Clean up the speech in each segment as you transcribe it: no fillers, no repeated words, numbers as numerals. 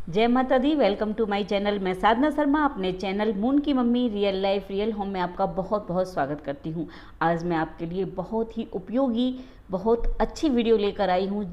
जय माता दी। Welcome to my channel. मैं साधना शर्मा अपने चैनल मून की mummy real life real home में आपका बहुत बहुत स्वागत करती हूँ। आज मैं आपके लिए बहुत ही उपयोगी बहुत अच्छी वीडियो लेकर आई हूँ।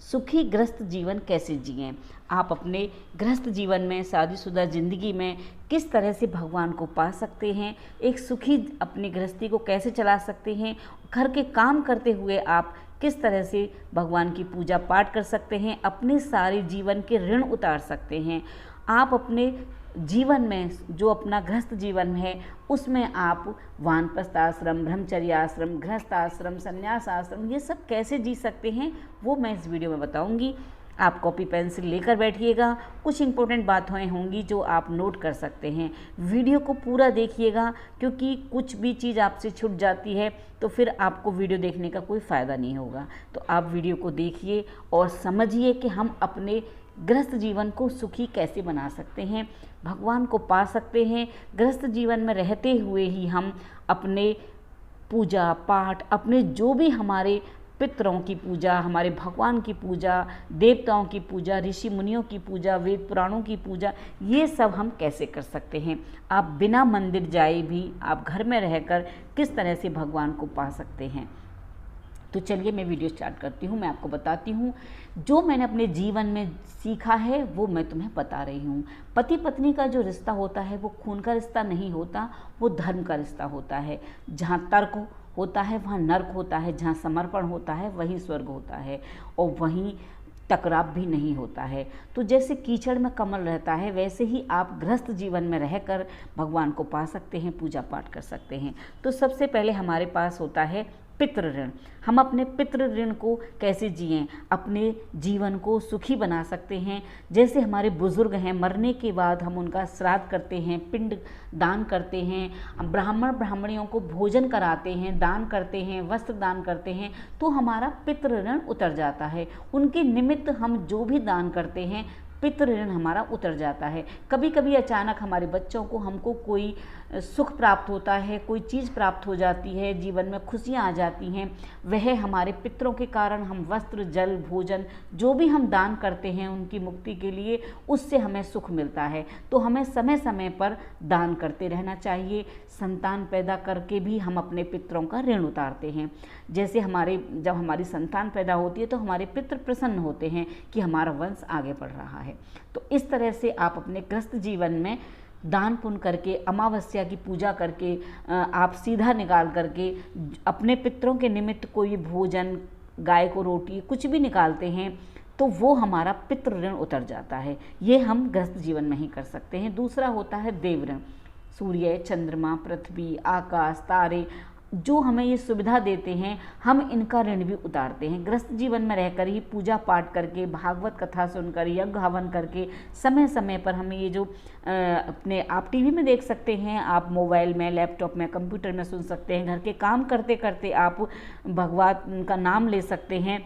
सुखी गृहस्थ जीवन कैसे जिएं। आप अपने गृहस्थ जीवन में शादीशुदा ज़िंदगी में किस तरह से भगवान को पा सकते हैं, एक सुखी अपनी गृहस्थी को कैसे चला सकते हैं, घर के काम करते हुए आप किस तरह से भगवान की पूजा पाठ कर सकते हैं, अपने सारे जीवन के ऋण उतार सकते हैं। आप अपने जीवन में जो अपना गृहस्थ जीवन है उसमें आप वानप्रस्थ आश्रम, ब्रह्मचर्य आश्रम, गृहस्थ आश्रम, संन्यास आश्रम ये सब कैसे जी सकते हैं वो मैं इस वीडियो में बताऊंगी। आप कॉपी पेंसिल लेकर बैठिएगा। कुछ इंपॉर्टेंट बातें होंगी जो आप नोट कर सकते हैं। वीडियो को पूरा देखिएगा क्योंकि कुछ भी चीज़ आपसे छूट जाती है तो फिर आपको वीडियो देखने का कोई फ़ायदा नहीं होगा। तो आप वीडियो को देखिए और समझिए कि हम अपने गृहस्थ जीवन को सुखी कैसे बना सकते हैं, भगवान को पा सकते हैं। गृहस्थ जीवन में रहते हुए ही हम अपने पूजा पाठ, अपने जो भी हमारे पितरों की पूजा, हमारे भगवान की पूजा, देवताओं की पूजा, ऋषि मुनियों की पूजा, वेद पुराणों की पूजा, ये सब हम कैसे कर सकते हैं। आप बिना मंदिर जाए भी आप घर में रहकर किस तरह से भगवान को पा सकते हैं। तो चलिए मैं वीडियो स्टार्ट करती हूँ। मैं आपको बताती हूँ जो मैंने अपने जीवन में सीखा है वो मैं तुम्हें बता रही हूँ। पति पत्नी का जो रिश्ता होता है वो खून का रिश्ता नहीं होता, वो धर्म का रिश्ता होता है। जहाँ तर्क होता है वहाँ नर्क होता है, जहाँ समर्पण होता है वहीं स्वर्ग होता है और वहीं टकराव भी नहीं होता है। तो जैसे कीचड़ में कमल रहता है वैसे ही आप गृहस्थ जीवन में रहकर भगवान को पा सकते हैं, पूजा पाठ कर सकते हैं। तो सबसे पहले हमारे पास होता है पितृ ऋण। हम अपने पितृ ऋण को कैसे जिएं, अपने जीवन को सुखी बना सकते हैं। जैसे हमारे बुजुर्ग हैं, मरने के बाद हम उनका श्राद्ध करते हैं, पिंड दान करते हैं, हम ब्राह्मण ब्राह्मणियों को भोजन कराते हैं, दान करते हैं, वस्त्र दान करते हैं, तो हमारा पितृ ऋण उतर जाता है। उनके निमित्त हम जो भी दान करते हैं पितृ ऋण हमारा उतर जाता है। कभी कभी अचानक हमारे बच्चों को हमको कोई सुख प्राप्त होता है, कोई चीज़ प्राप्त हो जाती है, जीवन में खुशियाँ आ जाती हैं, वह हमारे पितरों के कारण हम वस्त्र जल भोजन जो भी हम दान करते हैं उनकी मुक्ति के लिए, उससे हमें सुख मिलता है। तो हमें समय समय पर दान करते रहना चाहिए। संतान पैदा करके भी हम अपने पितरों का ऋण उतारते हैं। जैसे जब हमारी संतान पैदा होती है तो हमारे पितृ प्रसन्न होते हैं कि हमारा वंश आगे बढ़ रहा है। तो इस तरह से आप अपने गृहस्थ जीवन में दान पुण्य करके, अमावस्या की पूजा करके, आप सीधा निकाल करके अपने पितरों के निमित्त कोई भोजन, गाय को रोटी, कुछ भी निकालते हैं तो वो हमारा पितृ ऋण उतर जाता है। ये हम गृहस्थ जीवन में ही कर सकते हैं। दूसरा होता है देव ऋण। सूर्य, चंद्रमा, पृथ्वी, आकाश, तारे जो हमें ये सुविधा देते हैं हम इनका ऋण भी उतारते हैं। गृहस्थ जीवन में रहकर ही पूजा पाठ करके, भागवत कथा सुनकर, यज्ञ हवन करके, समय समय पर हमें ये जो अपने आप टीवी में देख सकते हैं, आप मोबाइल में, लैपटॉप में, कंप्यूटर में सुन सकते हैं, घर के काम करते करते आप भगवान का नाम ले सकते हैं।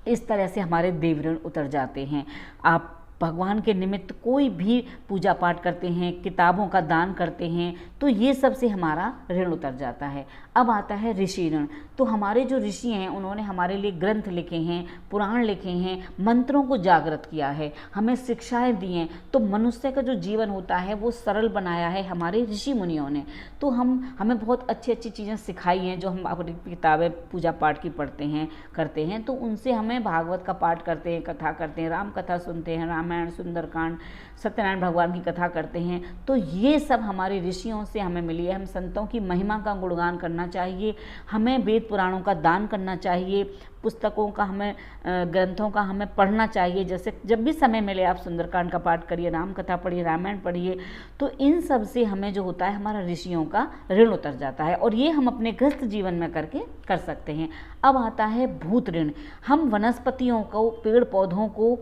इस तरह से हमारे देव ऋण उतर जाते हैं। आप भगवान के निमित्त कोई भी पूजा पाठ करते हैं, किताबों का दान करते हैं, तो ये सब से हमारा ऋण उतर जाता है। अब आता है ऋषि ऋण। तो हमारे जो ऋषि हैं उन्होंने हमारे लिए ग्रंथ लिखे हैं, पुराण लिखे हैं, मंत्रों को जागृत किया है, हमें शिक्षाएं दी हैं। तो मनुष्य का जो जीवन होता है वो सरल बनाया है हमारे ऋषि मुनियों ने। तो हमें बहुत अच्छी अच्छी चीज़ें सिखाई हैं जो हम अपनी किताबें पूजा पाठ की पढ़ते हैं, करते हैं। तो उनसे हमें भागवत का पाठ करते हैं, कथा करते हैं, राम कथा सुनते हैं, रामायण, सुंदरकांड, सत्यनारायण भगवान की कथा करते हैं। तो ये सब हमारे ऋषियों से हमें मिली है। हम संतों की महिमा का गुणगान करना चाहिए, हमें वेद पुराणों का दान करना चाहिए, पुस्तकों का हमें, ग्रंथों का हमें पढ़ना चाहिए। जैसे जब भी समय मिले आप सुंदरकांड का पाठ करिए, राम कथा पढ़िए, रामायण पढ़िए। तो इन सब से हमें जो होता है हमारा ऋषियों का ऋण उतर जाता है और ये हम अपने गृहस्थ जीवन में करके कर सकते हैं। अब आता है भूत ऋण। हम वनस्पतियों को, पेड़ पौधों को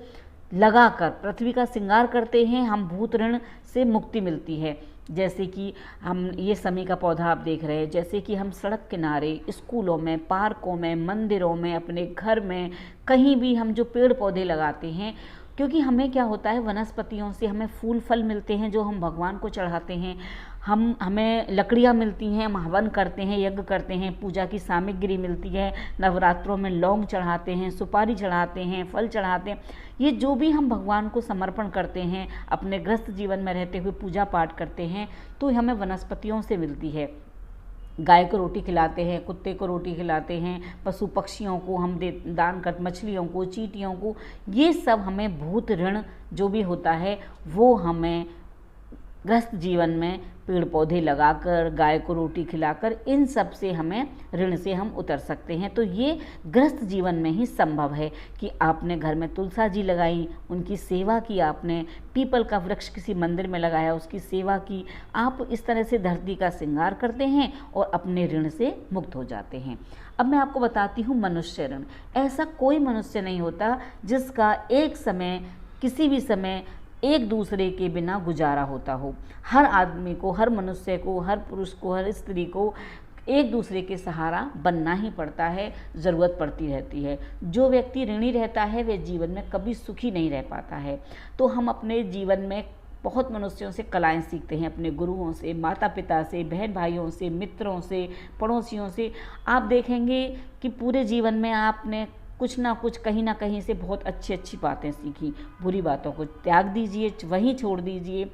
लगाकर पृथ्वी का श्रृंगार करते हैं, हम भूत ऋण से मुक्ति मिलती है। जैसे कि हम ये समी का पौधा आप देख रहे हैं, जैसे कि हम सड़क किनारे, स्कूलों में, पार्कों में, मंदिरों में, अपने घर में, कहीं भी हम जो पेड़ पौधे लगाते हैं, क्योंकि हमें क्या होता है वनस्पतियों से हमें फूल फल मिलते हैं जो हम भगवान को चढ़ाते हैं। हमें लकड़ियाँ मिलती हैं, हम हवन करते हैं, यज्ञ करते हैं, पूजा की सामग्री मिलती है, नवरात्रों में लौंग चढ़ाते हैं, सुपारी चढ़ाते हैं, फल चढ़ाते हैं। ये जो भी हम भगवान को समर्पण करते हैं, अपने गृहस्थ जीवन में रहते हुए पूजा पाठ करते हैं, तो हमें वनस्पतियों से मिलती है। गाय को रोटी खिलाते हैं, कुत्ते को रोटी खिलाते हैं, पशु पक्षियों को हम दान कर, मछलियों को, चींटियों को, ये सब हमें भूत ऋण जो भी होता है वो हमें गृहस्थ जीवन में पेड़ पौधे लगाकर, गाय को रोटी खिलाकर, इन सब से हमें ऋण से हम उतर सकते हैं। तो ये गृहस्थ जीवन में ही संभव है कि आपने घर में तुलसा जी लगाई, उनकी सेवा की, आपने पीपल का वृक्ष किसी मंदिर में लगाया, उसकी सेवा की, आप इस तरह से धरती का श्रृंगार करते हैं और अपने ऋण से मुक्त हो जाते हैं। अब मैं आपको बताती हूँ मनुष्य ऋण। ऐसा कोई मनुष्य नहीं होता जिसका एक समय, किसी भी समय एक दूसरे के बिना गुजारा होता हो। हर आदमी को, हर मनुष्य को, हर पुरुष को, हर स्त्री को एक दूसरे के सहारा बनना ही पड़ता है, ज़रूरत पड़ती रहती है। जो व्यक्ति ऋणी रहता है वह जीवन में कभी सुखी नहीं रह पाता है। तो हम अपने जीवन में बहुत मनुष्यों से कलाएं सीखते हैं, अपने गुरुओं से, माता पिता से, बहन भाइयों से, मित्रों से, पड़ोसियों से। आप देखेंगे कि पूरे जीवन में आपने कुछ ना कुछ, कहीं ना कहीं से बहुत अच्छी अच्छी बातें सीखी। बुरी बातों को त्याग दीजिए, वहीं छोड़ दीजिए।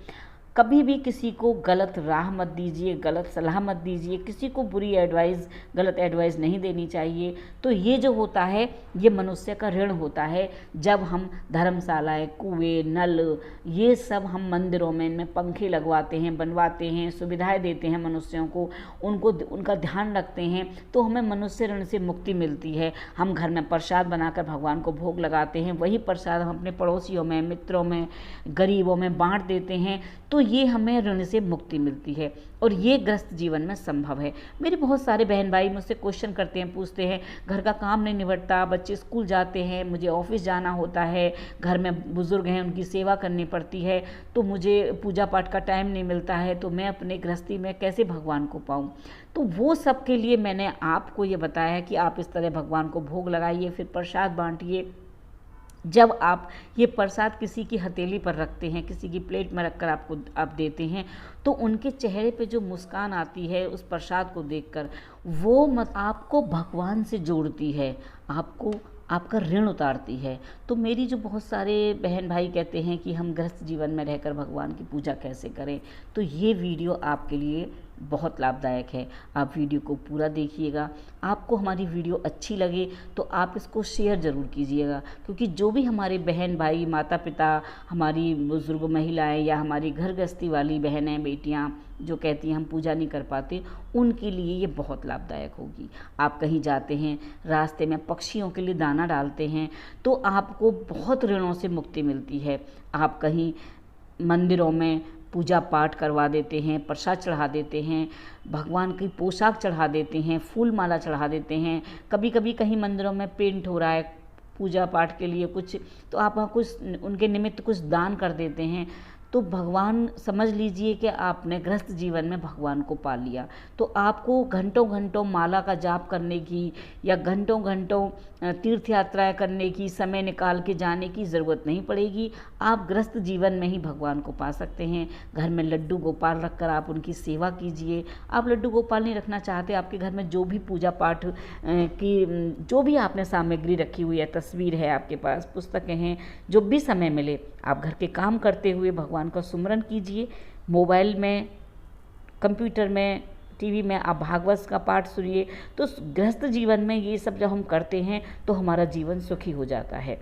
कभी भी किसी को गलत राह मत दीजिए, गलत सलाह मत दीजिए, किसी को बुरी एडवाइस, गलत एडवाइस नहीं देनी चाहिए। तो ये जो होता है ये मनुष्य का ऋण होता है। जब हम धर्मशालाएं, कुएं, नल, ये सब हम मंदिरों में, इनमें पंखे लगवाते हैं, बनवाते हैं, सुविधाएं देते हैं मनुष्यों को, उनका ध्यान रखते हैं, तो हमें मनुष्य ऋण से मुक्ति मिलती है। हम घर में प्रसाद बनाकर भगवान को भोग लगाते हैं, वही प्रसाद हम अपने पड़ोसियों में, मित्रों में, गरीबों में बांट देते हैं, तो ये हमें ऋण से मुक्ति मिलती है। और ये गृहस्थ जीवन में संभव है। मेरे बहुत सारे बहन भाई मुझसे क्वेश्चन करते हैं, पूछते हैं, घर का काम नहीं निबटता, बच्चे स्कूल जाते हैं, मुझे ऑफिस जाना होता है, घर में बुजुर्ग हैं उनकी सेवा करनी पड़ती है, तो मुझे पूजा पाठ का टाइम नहीं मिलता है, तो मैं अपने गृहस्थी में कैसे भगवान को पाऊँ। तो वो सब के लिए मैंने आपको ये बताया है कि आप इस तरह भगवान को भोग लगाइए, फिर प्रसाद बांटिए। जब आप ये प्रसाद किसी की हथेली पर रखते हैं, किसी की प्लेट में रखकर आप देते हैं, तो उनके चेहरे पे जो मुस्कान आती है उस प्रसाद को देखकर, वो आपको भगवान से जोड़ती है, आपको आपका ऋण उतारती है। तो मेरी जो बहुत सारे बहन भाई कहते हैं कि हम गृहस्थ जीवन में रहकर भगवान की पूजा कैसे करें, तो ये वीडियो आपके लिए बहुत लाभदायक है। आप वीडियो को पूरा देखिएगा। आपको हमारी वीडियो अच्छी लगे तो आप इसको शेयर ज़रूर कीजिएगा, क्योंकि जो भी हमारे बहन भाई, माता पिता, हमारी बुजुर्ग महिलाएं या हमारी घर गृहस्थी वाली बहनें, बेटियां जो कहती हैं हम पूजा नहीं कर पाते, उनके लिए ये बहुत लाभदायक होगी। आप कहीं जाते हैं, रास्ते में पक्षियों के लिए दाना डालते हैं, तो आपको बहुत ऋणों से मुक्ति मिलती है। आप कहीं मंदिरों में पूजा पाठ करवा देते हैं, प्रसाद चढ़ा देते हैं, भगवान की पोशाक चढ़ा देते हैं, फूल माला चढ़ा देते हैं। कभी कभी कहीं मंदिरों में पेंट हो रहा है पूजा पाठ के लिए कुछ, तो आप वहाँ कुछ उनके निमित्त कुछ दान कर देते हैं, तो भगवान समझ लीजिए कि आपने गृहस्थ जीवन में भगवान को पा लिया। तो आपको घंटों घंटों माला का जाप करने की या घंटों घंटों तीर्थ यात्राएं करने की, समय निकाल के जाने की ज़रूरत नहीं पड़ेगी। आप गृहस्थ जीवन में ही भगवान को पा सकते हैं। घर में लड्डू गोपाल रखकर आप उनकी सेवा कीजिए। आप लड्डू गोपाल नहीं रखना चाहते, आपके घर में जो भी पूजा पाठ की जो भी आपने सामग्री रखी हुई है, तस्वीर है आपके पास, पुस्तकें हैं, जो भी समय मिले आप घर के काम करते हुए भगवान का सुमरन कीजिए। मोबाइल में, कंप्यूटर में, टीवी में आप भागवत का पाठ सुनिए। तो गृहस्थ जीवन में ये सब जब हम करते हैं तो हमारा जीवन सुखी हो जाता है।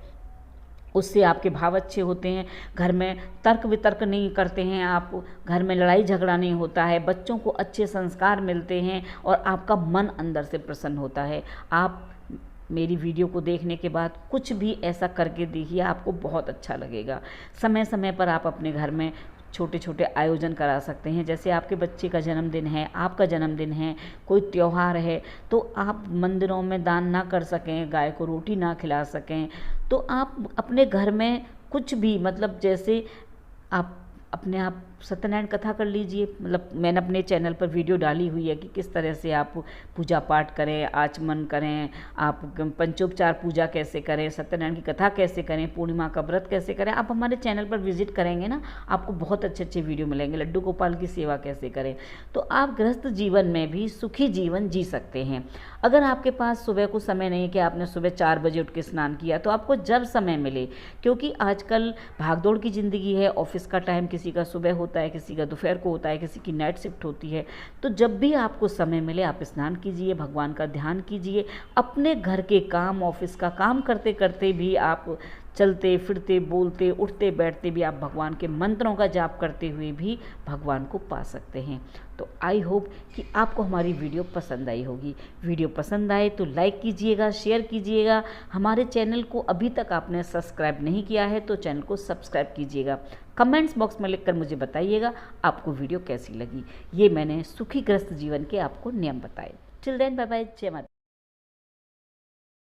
उससे आपके भाव अच्छे होते हैं, घर में तर्क वितर्क नहीं करते हैं आप, घर में लड़ाई झगड़ा नहीं होता है, बच्चों को अच्छे संस्कार मिलते हैं और आपका मन अंदर से प्रसन्न होता है। आप मेरी वीडियो को देखने के बाद कुछ भी ऐसा करके देखिए, आपको बहुत अच्छा लगेगा। समय समय पर आप अपने घर में छोटे छोटे आयोजन करा सकते हैं। जैसे आपके बच्चे का जन्मदिन है, आपका जन्मदिन है, कोई त्यौहार है, तो आप मंदिरों में दान ना कर सकें, गाय को रोटी ना खिला सकें, तो आप अपने घर में कुछ भी, मतलब जैसे आप अपने आप सत्यनारायण कथा कर लीजिए। मतलब मैंने अपने चैनल पर वीडियो डाली हुई है कि किस तरह से आप पूजा पाठ करें, आचमन करें, आप पंचोपचार पूजा कैसे करें, सत्यनारायण की कथा कैसे करें, पूर्णिमा का व्रत कैसे करें। आप हमारे चैनल पर विजिट करेंगे ना, आपको बहुत अच्छे अच्छे वीडियो मिलेंगे। लड्डू गोपाल की सेवा कैसे करें। तो आप गृहस्थ जीवन में भी सुखी जीवन जी सकते हैं। अगर आपके पास सुबह को समय नहीं कि आपने सुबह 4 बजे उठ के स्नान किया, तो आपको जब समय मिले, क्योंकि आजकल भागदौड़ की ज़िंदगी है, ऑफिस का टाइम किसी का सुबह होता है, किसी का दोपहर को होता है, किसी की नाइट शिफ्ट होती है। तो जब भी आपको समय मिले आप स्नान कीजिए, भगवान का ध्यान कीजिए। अपने घर के काम, ऑफिस का काम करते करते भी आप चलते फिरते बोलते उठते बैठते भी आप भगवान के मंत्रों का जाप करते हुए भी भगवान को पा सकते हैं। तो आई होप कि आपको हमारी वीडियो पसंद आई होगी। वीडियो पसंद आए तो लाइक कीजिएगा, शेयर कीजिएगा। हमारे चैनल को अभी तक आपने सब्सक्राइब नहीं किया है तो चैनल को सब्सक्राइब कीजिएगा। कमेंट्स बॉक्स में लिखकर मुझे बताइएगा आपको वीडियो कैसी लगी। ये मैंने सुखी ग्रस्त जीवन के आपको नियम बताए। टिल देन बाय बाय, जय माता।